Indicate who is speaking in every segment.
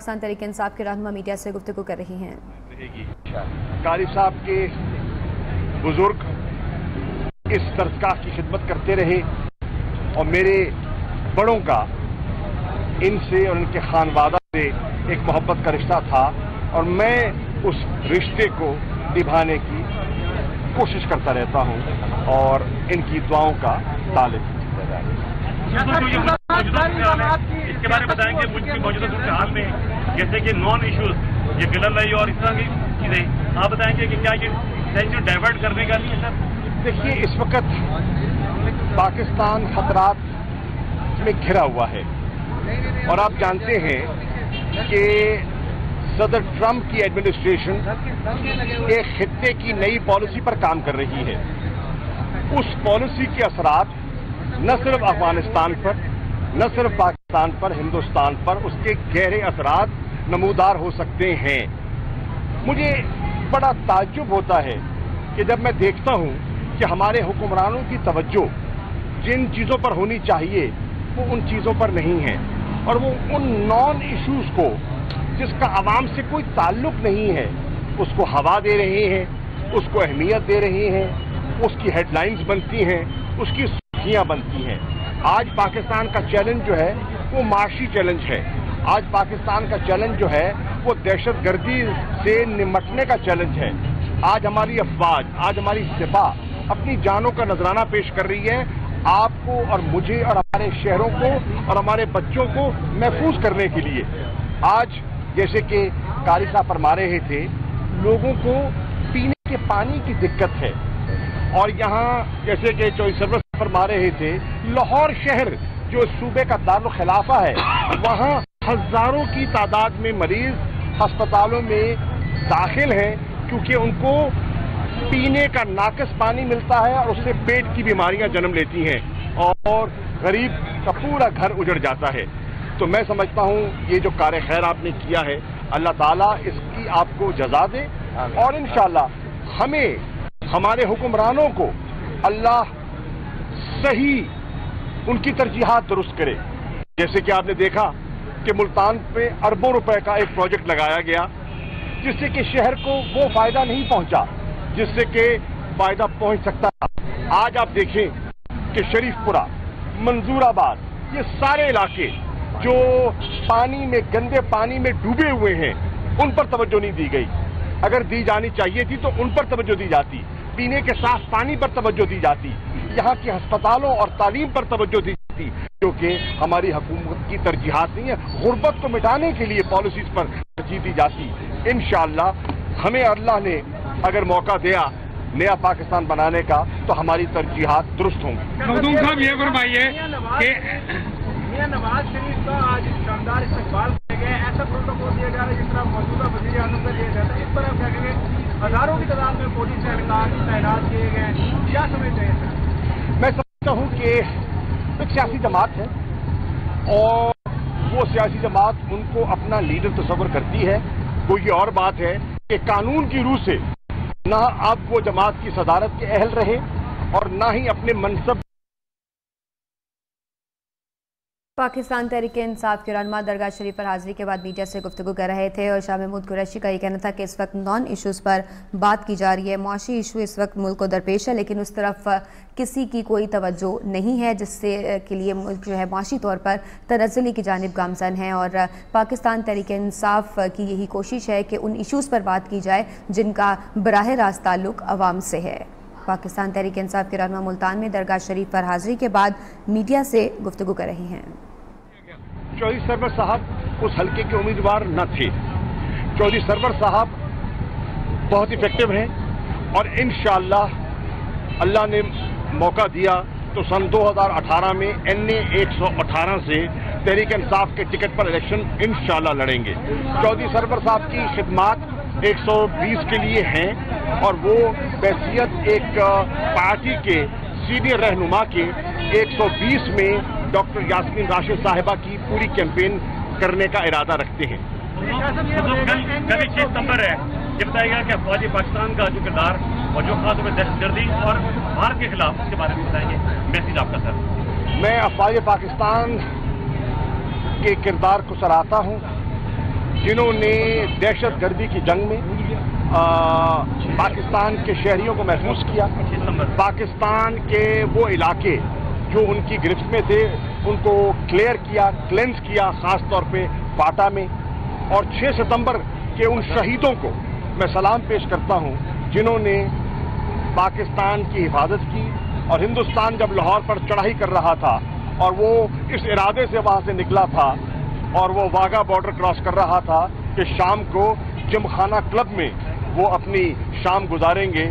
Speaker 1: पाकिस्तान तहरीक इंसाफ के रहनुमा मीडिया से गुफ्तगू कर रही हैं।
Speaker 2: कारी साहब के बुजुर्ग इस दरगाह की खिदमत करते रहे और मेरे बड़ों का इनसे और इनके खानवादा से एक मोहब्बत का रिश्ता था और मैं उस रिश्ते को निभाने की कोशिश करता रहता हूं और इनकी दुआओं का तालिब
Speaker 3: इसके बारे में बताएंगे मौजूदा सूरत में, जैसे कि नॉन इश्यूज ये गिलर रही और इस तरह की चीजें आप बताएंगे कि क्या ये सेंचुरी डाइवर्ट करने का नहीं है सर?
Speaker 2: देखिए, इस वक्त पाकिस्तान खतरात में घिरा हुआ है और आप जानते हैं कि सदर ट्रंप की एडमिनिस्ट्रेशन एक खित्ते की नई पॉलिसी पर काम कर रही है। उस पॉलिसी के असरात न सिर्फ अफगानिस्तान पर, न सिर्फ पाकिस्तान पर, हिंदुस्तान पर उसके गहरे असरात नमूदार हो सकते हैं। मुझे बड़ा ताज्जुब होता है कि जब मैं देखता हूं कि हमारे हुक्मरानों की तवज्जो जिन चीज़ों पर होनी चाहिए वो उन चीज़ों पर नहीं है और वो उन नॉन इश्यूज़ को जिसका आवाम से कोई ताल्लुक नहीं है उसको हवा दे रहे हैं, उसको अहमियत दे रहे हैं, उसकी हेडलाइंस बनती हैं, उसकी सुर्खियां बनती हैं। आज पाकिस्तान का चैलेंज जो है वो माशी चैलेंज है। आज पाकिस्तान का चैलेंज जो है वो दहशतगर्दी से निमटने का चैलेंज है। आज हमारी अफवाज, आज हमारी सिपाह अपनी जानों का नजराना पेश कर रही है आपको और मुझे और हमारे शहरों को और हमारे बच्चों को महफूज करने के लिए। आज जैसे कि कारी साहब फरमा रहे थे, लोगों को पीने के पानी की दिक्कत है और यहाँ जैसे कि चौधरी सरवर फरमा रहे थे, लाहौर शहर जो सूबे का दारुल खिलाफा है वहाँ हजारों की तादाद में मरीज अस्पतालों में दाखिल हैं क्योंकि उनको पीने का नाकस पानी मिलता है और उससे पेट की बीमारियां जन्म लेती हैं और गरीब का पूरा घर उजड़ जाता है। तो मैं समझता हूं ये जो कार्य खैर आपने किया है, अल्लाह ताला इसकी आपको जज़ा दे और इंशाअल्लाह हमें हमारे हुक्मरानों को अल्लाह सही उनकी तरजीहात दुरुस्त करे। जैसे कि आपने देखा कि मुल्तान पे अरबों रुपए का एक प्रोजेक्ट लगाया गया जिससे कि शहर को वो फायदा नहीं पहुंचा जिससे कि फायदा पहुंच सकता था। आज आप देखें कि शरीफपुरा, मंजूराबाद, ये सारे इलाके जो पानी में, गंदे पानी में डूबे हुए हैं उन पर तवज्जो नहीं दी गई। अगर दी जानी चाहिए थी तो उन पर तवज्जो दी जाती, पीने के साफ पानी पर तवज्जो दी जाती, यहाँ के अस्पतालों और तालीम पर तवज्जो दी जाती, क्योंकि हमारी हुकूमत की तरजीहात नहीं है। गुर्बत को मिटाने के लिए पॉलिसीज पर तरजीह दी जाती। इंशाअल्लाह हमें अल्लाह ने अगर मौका दिया नया पाकिस्तान बनाने का तो हमारी तरजीहात दुरुस्त होंगी।
Speaker 4: मखदूम साहब ये फरमाइए कि
Speaker 3: मियां नवाज शरीफ का आज शानदार इस्तकबाल किया गया, ऐसा प्रोटोकॉल दिया जा रहा है जिस तरह मौजूदा वज़ीर आज़म का दिया जाता है, इस पर आप क्या कहेंगे? हजारों की तादाद में पुलिस एहलकार तैनात किए गए, क्या समझते हैं?
Speaker 2: मैं समझता हूँ कि एक सियासी जमात है और वो सियासी जमात उनको अपना लीडर तस्वर करती है। कोई ये और बात है कि कानून की रूह से ना अब वो जमात की सदारत के अहल रहे और ना ही अपने मनसब।
Speaker 1: पाकिस्तान तहरीक इंसाफ के रहनुमा दरगाह शरीफ पर हाजिरी के बाद मीडिया से गुफ्तगू कर रहे थे और शाह महमूद कुरैशी का ये कहना था कि इस वक्त नॉन इश्यूज़ पर बात की जा रही है। मुआशी इशू इस वक्त मुल्क को दरपेश है लेकिन उस तरफ किसी की कोई तवज्जो नहीं है जिससे के लिए मुल्क जो है मुआशी तौर पर तनज़्ज़ुली की जानिब गामज़न है और पाकिस्तान तहरीक इंसाफ की यही कोशिश है कि उन इशूज़ पर बात की जाए जिनका बराह रास्त ताल्लुक़ अवाम से है। पाकिस्तान तहरीक इंसाफ के रहनुमा मुल्तान में दरगाह शरीफ पर हाजिरी के बाद मीडिया से गुफ्तगू कर रही हैं।
Speaker 2: चौधरी सरवर साहब उस हल्के के उम्मीदवार न थे। चौधरी सरवर साहब बहुत इफेक्टिव हैं और इंशाअल्लाह अल्लाह ने मौका दिया तो सन 2018 में NA 118 से तहरीक इंसाफ के टिकट पर इलेक्शन इंशाअल्लाह लड़ेंगे। चौधरी सरवर साहब की खिदमात 120 के लिए हैं और वो बैसियत एक पार्टी के सीनियर रहनुमा के 120 में डॉक्टर यास्मीन राशिद साहिबा की पूरी कैंपेन करने का इरादा रखते हैं।
Speaker 3: कल 6 सितंबर है, ये बताएगा कि अफवाज पाकिस्तान का जो किरदार और जो खास तौर पर दहशतगर्दी और भारत के खिलाफ उसके बारे में बताएंगे, मैसेज आपका सर।
Speaker 2: मैं अफवाज पाकिस्तान के किरदार को सराहता हूँ जिन्होंने दहशत गर्दी की जंग में पाकिस्तान के शहरियों को महफूज किया, पाकिस्तान के वो इलाके जो उनकी गिरफ्त में थे उनको क्लियर किया, क्लेंस किया, खास तौर पे पाटा में। और 6 सितंबर के उन शहीदों को मैं सलाम पेश करता हूं जिन्होंने पाकिस्तान की हिफाजत की। और हिंदुस्तान जब लाहौर पर चढ़ाई कर रहा था और वो इस इरादे से वहां से निकला था और वो वाघा बॉर्डर क्रॉस कर रहा था कि शाम को जिमखाना क्लब में वो अपनी शाम गुजारेंगे,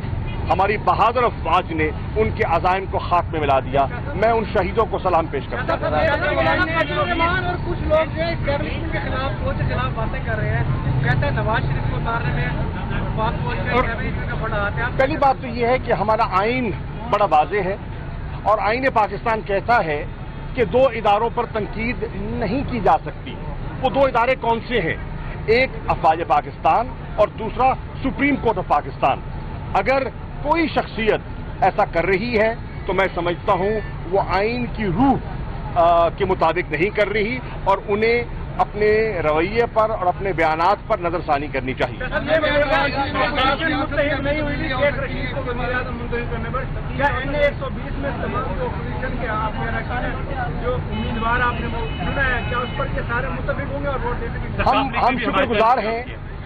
Speaker 2: हमारी बहादुर अफवाज ने उनके अज़ाइम को खाक में मिला दिया। मैं उन शहीदों को सलाम पेश करता हूं।
Speaker 3: और कुछ लोग जो टेररिज्म के खिलाफ बातें कर रहे हैं, कहते हैं नवाज शरीफ को उतारने में टेररिज्म का बड़ा हाथ है।
Speaker 2: पहली बात तो ये है कि हमारा आइन बड़ा वाज़ेह है और आइन पाकिस्तान कहता है कि 2 इदारों पर तनकीद नहीं की जा सकती। वो 2 इदारे कौन से हैं? एक अफवाज पाकिस्तान और दूसरा सुप्रीम कोर्ट ऑफ पाकिस्तान। अगर कोई शख्सियत ऐसा कर रही है तो मैं समझता हूं वो आइन की रूह के मुताबिक नहीं कर रही और उन्हें अपने रवैये पर और अपने बयानात पर नजरसानी करनी चाहिए।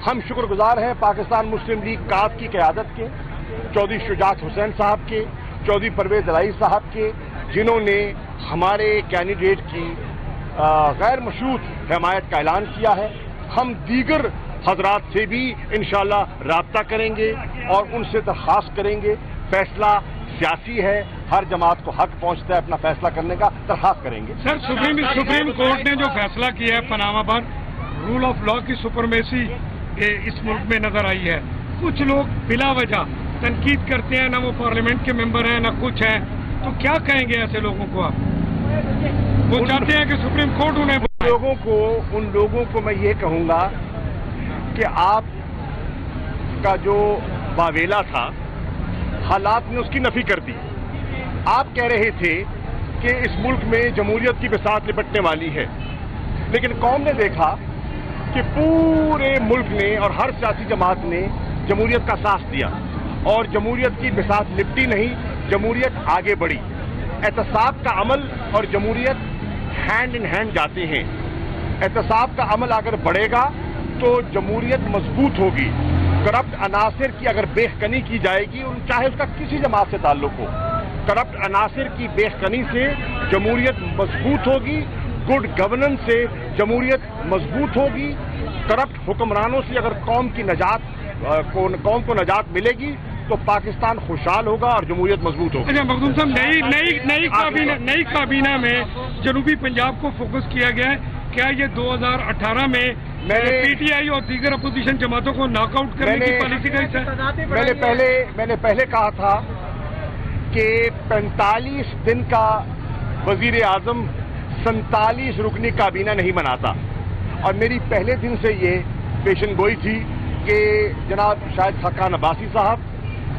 Speaker 2: हम शुक्रगुजार हैं पाकिस्तान मुस्लिम लीग काफ की क़यादत के, चौधरी शुजात हुसैन साहब के, चौधरी परवेज इलाही साहब के, जिन्होंने हमारे कैंडिडेट की गैर मशरूत हिमायत का ऐलान किया है। हम दीगर हजरात से भी इंशाअल्लाह राब्ता करेंगे और उनसे दरख्वास्त करेंगे। फैसला सियासी है, हर जमात को हक पहुंचता है अपना फैसला करने का, दरख्वास्त करेंगे।
Speaker 4: सर, सुप्रीम कोर्ट ने जो फैसला किया है पनामा पर, रूल ऑफ लॉ की सुपरमेसी इस मुल्क में नजर आई है। कुछ लोग बिला वजह तनकीद करते हैं, ना वो पार्लियामेंट के मेंबर हैं ना कुछ है, तो क्या कहेंगे ऐसे लोगों को आप? वो चाहते हैं कि सुप्रीम कोर्ट उन्हें
Speaker 2: उन लोगों को मैं ये कहूंगा कि आप का जो बावेला था हालात ने उसकी नफी कर दी। आप कह रहे थे कि इस मुल्क में जमहूरियत की बिसात लिपटने वाली है, लेकिन कौम ने देखा कि पूरे मुल्क ने और हर सियासी जमात ने जमहूरियत का साथ दिया और जमहूरियत की बिसात लिपटी नहीं, जमहूरियत आगे बढ़ी। एहतसाब का अमल और जमहूरियत हैंड इन हैंड जाते हैं। एहतसाब का अमल अगर बढ़ेगा तो जमहूरियत मजबूत होगी। करप्ट अनासिर की अगर बेखनी की जाएगी, चाहे उसका किसी जमात से ताल्लुक हो, करप्ट अनासिर की बेखनी से जमहूरियत मजबूत होगी। गुड गवर्नेंस से जमहूरियत मजबूत होगी। करप्ट हुक्मरानों से अगर कौम को नजात मिलेगी तो पाकिस्तान खुशहाल होगा और जमहूरियत मजबूत होगी।
Speaker 4: अच्छा मखदूम साहब, नई काबीना में जनूबी पंजाब को फोकस किया गया है। क्या ये 2018 में पीटीआई और दीगर अपोजिशन जमातों को नॉकआउट करने की पॉलिसी का हिस्सा है?
Speaker 2: मैंने पहले कहा था कि 45 दिन का वजीर आजम 47 रुकनी काबीना नहीं बनाता और मेरी पहले दिन से ये पेशन गोई थी कि जनाब शायद खाकान अब्बासी साहब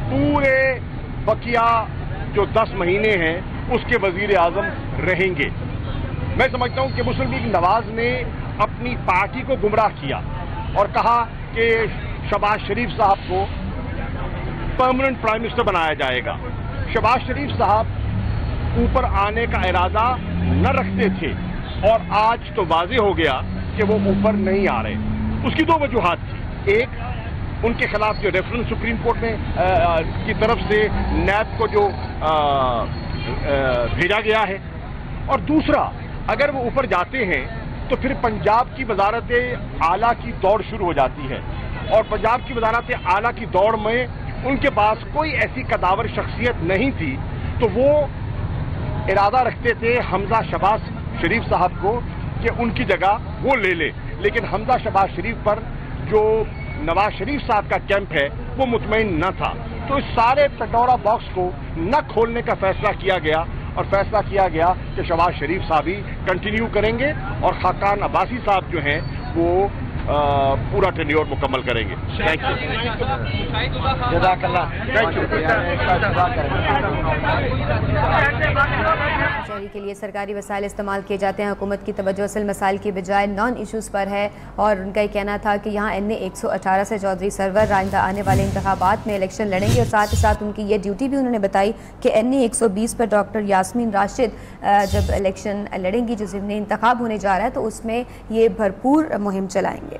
Speaker 2: पूरे बकिया जो 10 महीने हैं उसके वजीर आजम रहेंगे। मैं समझता हूं कि मुस्लिम लीग नवाज ने अपनी पार्टी को गुमराह किया और कहा कि शहबाज शरीफ साहब को परमानेंट प्राइम मिनिस्टर बनाया जाएगा। शहबाज शरीफ साहब ऊपर आने का इरादा न रखते थे और आज तो वाज़ेह हो गया कि वो ऊपर नहीं आ रहे। उसकी 2 वजूहात थी। एक, उनके खिलाफ जो रेफरेंस सुप्रीम कोर्ट में की तरफ से नैब को जो भेजा गया है, और दूसरा, अगर वो ऊपर जाते हैं तो फिर पंजाब की वजारत आला की दौड़ शुरू हो जाती है और पंजाब की वजारत आला की दौड़ में उनके पास कोई ऐसी कदावर शख्सियत नहीं थी, तो वो इरादा रखते थे हमजा शहबाज शरीफ साहब को कि उनकी जगह वो ले ले। लेकिन हमजा शहबाज शरीफ पर जो नवाज शरीफ साहब का कैंप है वो मुतमईन न था, तो इस सारे पंडोरा बॉक्स को न खोलने का फैसला किया गया और फैसला किया गया कि शहबाज शरीफ साहब ही कंटिन्यू करेंगे और खाकान अब्बासी साहब जो हैं वो पूरा टेन्योर मुकम्मल करेंगे। Thank you.
Speaker 1: शहरी के लिए सरकारी वसाइल इस्तेमाल किए जाते हैं। हुकूमत की तवज्जो असल मसाइल की बजाय नॉन इशूज़ पर है और उनका ये कहना था कि यहाँ NA 118 से चौधरी सरवर आइंदा आने वाले इंतखाबात में इलेक्शन लड़ेंगे और साथ ही साथ उनकी ये ड्यूटी भी उन्होंने बताई कि NA 120 पर डॉक्टर यास्मीन राशिद जब इलेक्शन लड़ेंगी, जो ज़िमनी इंतखाब होने जा रहा है, तो उसमें ये भरपूर मुहिम चलाएंगे।